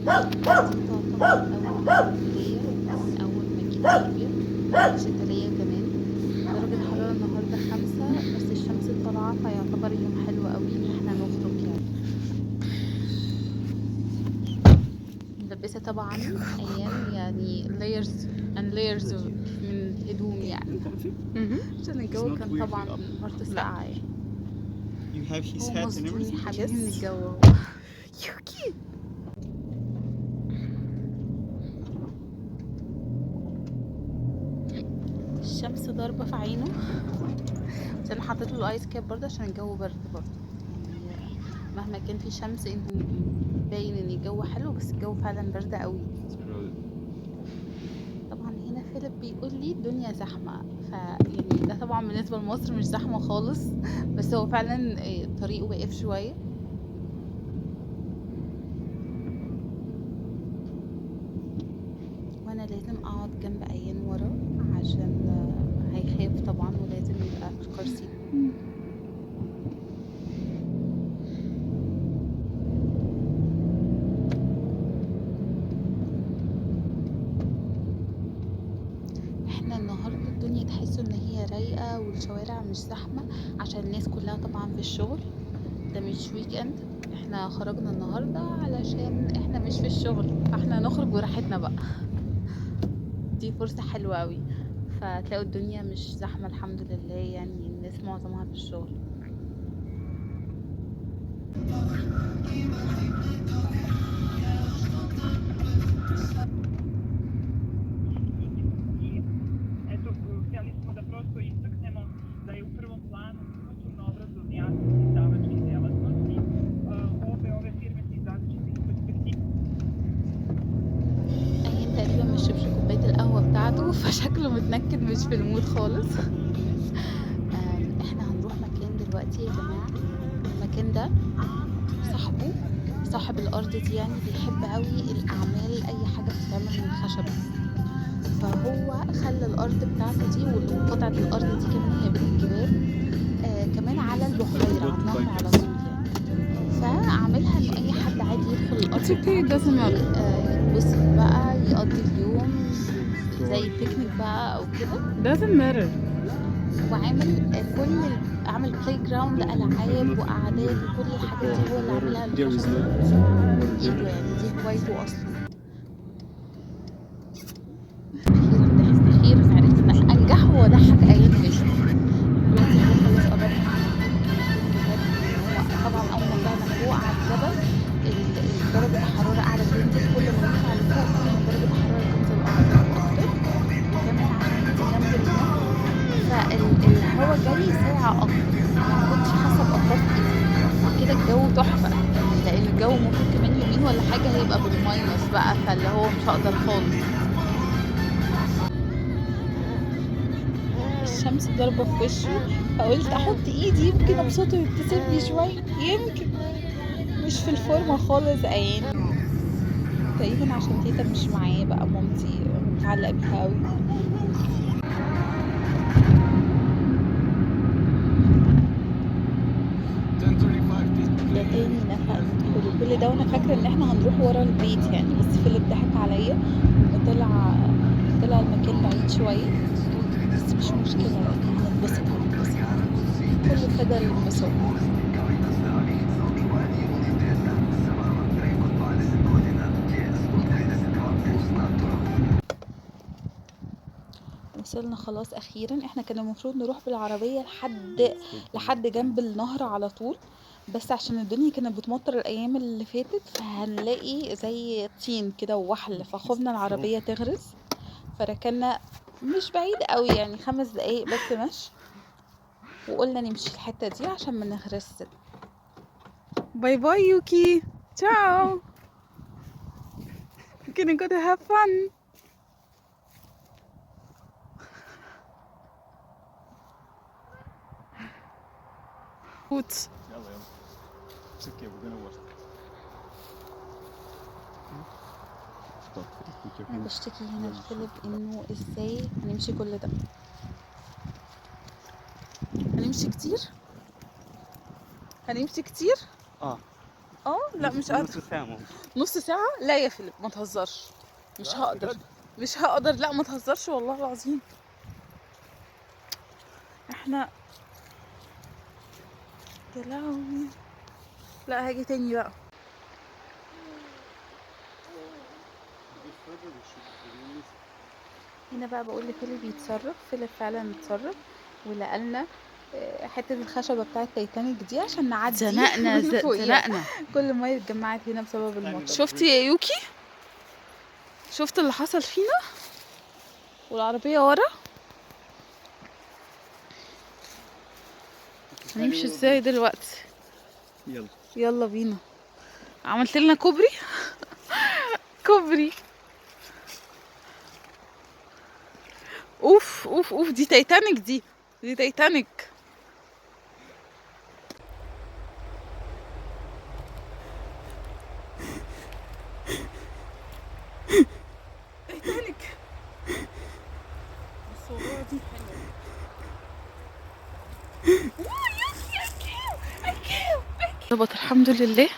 دي تعتبر أول ليا أول مكان كبير شتوية كمان. درجة الحرارة النهاردة 5 بس الشمس طالعة فيعتبر يوم حلو قوي إن احنا نخرج يعني. ملبسة طبعا أيام يعني layers and layers من الهدوم يعني. عشان الجو كان طبعا النهاردة ساقعة يعني. هو مصدوم يا حبيبي من الجو هو. يوكي الشمس ضاربة في عينه بس انا حطيت له الايس كاب برضه عشان الجو برد برضه يعني. مهما كان في شمس انه باين ان الجو حلو بس الجو فعلا برد قوي. طبعا هنا فيليب بيقول لي الدنيا زحمة يعني ده طبعا بالنسبة لمصر مش زحمة خالص بس هو فعلا الطريق واقف شوية. وانا لازم اقعد جنب ايان ورا عشان هيخاف طبعا ولازم يبقى في الكار سيت. احنا النهارده الدنيا تحسوا ان هي رايقه والشوارع مش زحمه عشان الناس كلها طبعا في الشغل. ده مش ويك اند. احنا خرجنا النهارده علشان احنا مش في الشغل فاحنا نخرج براحتنا بقى. دي فرصه حلوه قوي فتلاقوا الدنيا مش زحمه الحمد لله يعني الناس معظمها في الشغل. Eto, htjeli smo da prosto istaknemo da je u prvom planu kulturno-obrazovni izdavačkih delatnosti. Ove firme se iz različitih perspektiva. ايان تقريبا مش شربش كوبايه القهوه بتاعته فشكله متنكد مش في المود خالص. احنا هنروح مكان دلوقتي يا جماعه. المكان ده صاحب الارض دي يعني بيحب قوي الاعمال اي حاجه بتتعمل من خشب فهو خلى الارض بتاعته دي وقطعه الارض دي كمان هي بين الجبال كمان على البحيره على النهر على طول يعني. فعاملها ان اي حد عادي يدخل الارض بتاعته دي يتبسط بقى يقضي اليوم زي بيكنيك بقى او كده. doesn't matter. وعامل عامل بلاي جراوند العاب وقعدات وكل الحاجات دي هو اللي عاملها الخشب بايده يعني دي هوايته اصلا. اخيرا عرفنا انجح وضحك ايان وشه. دلوقتي هو خلاص قربنا من الجبال هو طبعا اول ما طلعنا فوق على الجبل درجة الحرارة قاعدة تنزل كل ما نطلع لفوق كل ما درجة الحرارة تنزل اكتر وكمان عشان انت جنب النهر فالهوا جاي ساقع اكتر. انا ما كنتش حاسه بقطاف ايدي كده الجو تحفه لان الجو ممكن كمان يومين ولا حاجه هيبقى بالماينس بقى فاللي هو مش هقدر خالص. الشمس ضاربه في وشه فقلت احط ايدي يمكن ابسطه يبتسم لي شويه يمكن. مش في الفورمه خالص عين تقريبا عشان تيتا مش معايا بقى مامتي متعلقه بيها قوي. ده تاني نفق ندخله كل ده وانا فاكره ان احنا هنروح ورا البيت يعني بس فيليب ضحك عليا وطلع المكان بعيد شويه بس مش مشكله يعني هنتبسط كله فدا الانبساط. وصلنا خلاص اخيرا. احنا كان المفروض نروح بالعربيه لحد جنب النهر على طول بس عشان الدنيا كانت بتمطر الايام اللي فاتت فهنلاقي زي طين كده ووحل فخفنا العربيه تغرز فركنا مش بعيد قوي يعني 5 دقايق بس مشي وقلنا نمشي الحته دي عشان ما نغرس. Bye bye, Yuki. Ciao. You're gonna go to have fun. Goed. Jawel. It's okay, we're gonna watch. Stop. Put your انا hands. بشتكي هنا لفيليب انه ازاي هنمشي كل ده. هنمشي كتير. لا مش قادرة. نص ساعة ممكن. نص ساعة؟ لا يا فيليب ما تهزرش. مش لا، هقدر. بجد. مش هقدر، لا ما تهزرش والله العظيم. احنا يا لهوي. لا هاجي تاني بقى. هنا بقى بقول لفيليب يتصرف. فيليب فعلا اتصرف ولقالنا حته الخشبه بتاعه تايتانيك دي عشان نعدي زنقنا من فوقيها. زنقنا. كل الميه اتجمعت هنا بسبب المطر. شفتي يا يوكي؟ شفت اللي حصل فينا والعربيه ورا؟ هنمشي ازاي دلوقتي؟ يلا. يلا بينا. عملت لنا كوبري. كوبري. اوف اوف اوف، دي تايتانيك. دي تايتانيك. تايتانيك. الصورة دي حلوة. ظبط الحمد لله.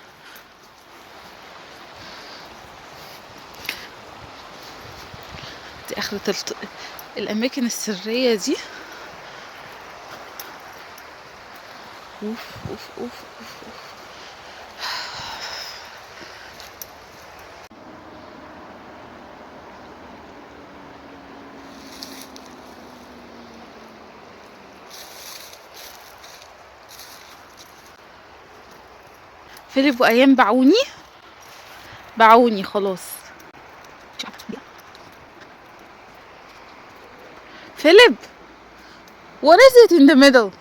دي اخرة الاماكن السرية دي. اوف اوف اوف اوف, أوف. فيليب وايام باعوني خلاص. فيليب what is it in the middle؟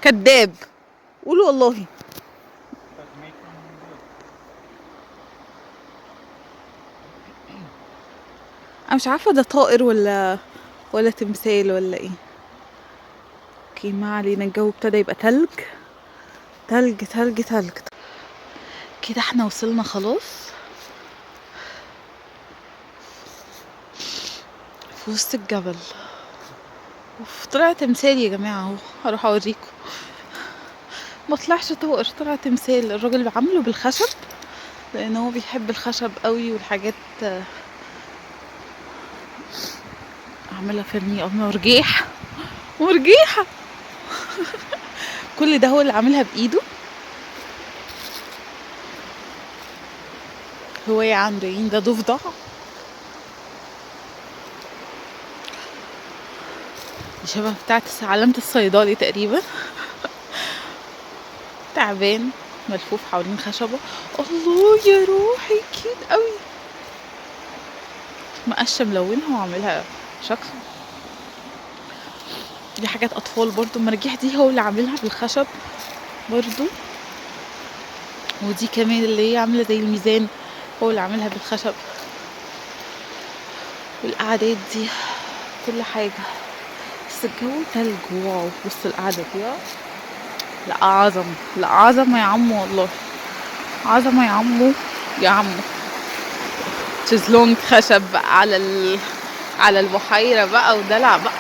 كداب. قول والله. انا مش عارفه ده طائر ولا تمثال ولا ايه. اوكي ما علينا. الجو ابتدى يبقى تلج تلج تلج تلج كده. احنا وصلنا خلاص في وسط الجبل. اوف طلع تمثال يا جماعه اهو. هروح اوريكم. ما طلعش طائر، طلع تمثال. الراجل عامله بالخشب لان هو بيحب الخشب قوي والحاجات. اعملها فيرني مرجيح. مرجيحه. كل ده هو اللي عاملها بايده. هواية عنده يعني. ده ضفدع. شبه بتاعت علامة الصيدلي تقريبا. تعبان ملفوف حوالين خشبة. الله يا روحي كيوت قوي. مقشة ملونها وعاملها شكل. دي حاجات اطفال برضو. المراجيح دي هو اللي عاملها بالخشب برضو. ودي كمان اللي هي عاملة زي الميزان هو اللي عاملها بالخشب. والقعدات دي كل حاجة. بس الجو تلج. واو. بص القعدة دي. لا عظمة. لا عظمة يا عمو والله. عظمة يا عمو. يا عمو شезлونج خشب بقى على البحيرة بقى. ودلع بقى.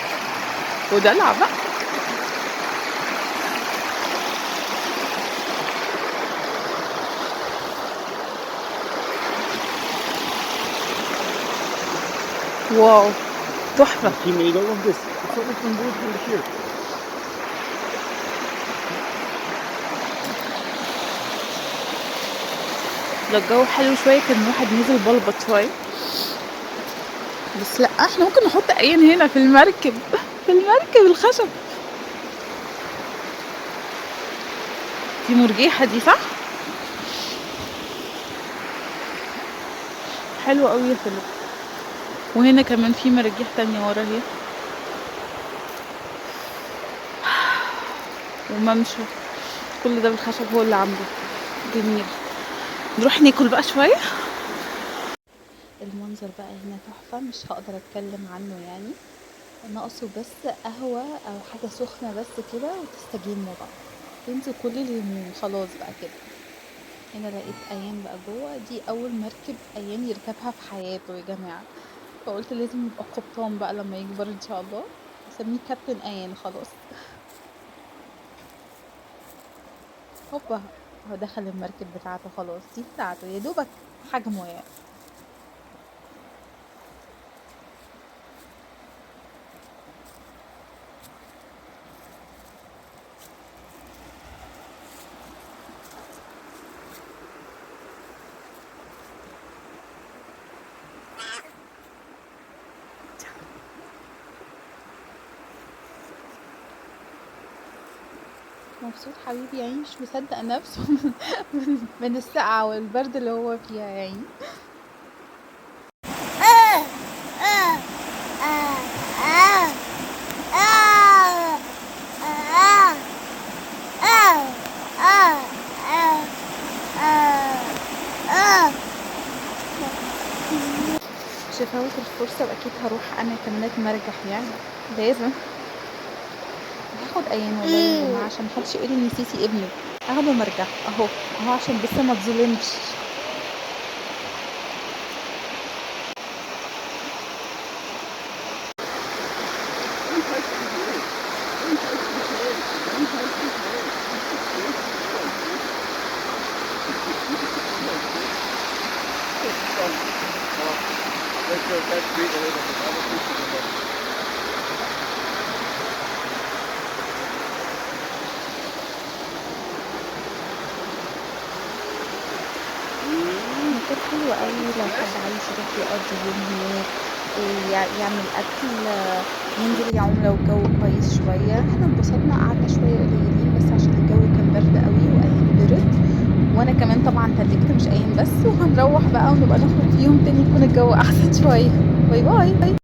واو تحفة. He made all of this. It's all from wood from here. لو الجو حلو شوية كان الواحد نزل بلبط شوية. بس لا احنا ممكن نحط عين هنا في المركب. في المركب الخشب. دي مرجيحة دي صح؟ حلوة قوي يا فيليب. وهنا كمان في مراجيح تانية ورا اهي. وممشى. كل ده بالخشب هو اللي عامله. جميل. نروح ناكل بقى شوية. المنظر بقى هنا تحفة. مش هقدر اتكلم عنه يعني. ناقصه بس قهوة او حاجة سخنة بس كده وتستجموا بقى. تنسوا كل الهموم خلاص بقى كده. هنا لقيت ايام بقى جوه. دي اول مركب ايام يركبها في حياته يا جماعة. فقلت لازم يبقى قبطان بقى لما يكبر ان شاء الله. اسميه كابتن ايان خلاص. هوبا، هو دخل المركب بتاعته خلاص، دي بتاعته يا دوبك حجمه يعني. مبسوط حبيبي يعني، مش مصدق نفسه من السقعة والبرد اللي هو فيها يعني. مش هفوت الفرصة، واكيد هروح انا كمان اتمرجح يعني، لازم هاخد ايام والله يا جماعة، عشان محدش يقولي ان سيسي ابني. هاخده مرجح اهو اهو، عشان بس ما تظلمش. مكان حلو قوي لو حد عايز يروح يقضي يوم هناك، يعمل اكل، ينزل يعوم لو الجو كويس شويه. احنا انبسطنا، قعدنا شويه قليلين بس عشان الجو كان برد قوي وايام برد، وانا كمان طبعا تلجت مش ايام بس. وهنروح بقى ونبقى نخرج في يوم تاني يكون الجو احسن شويه. باي باي.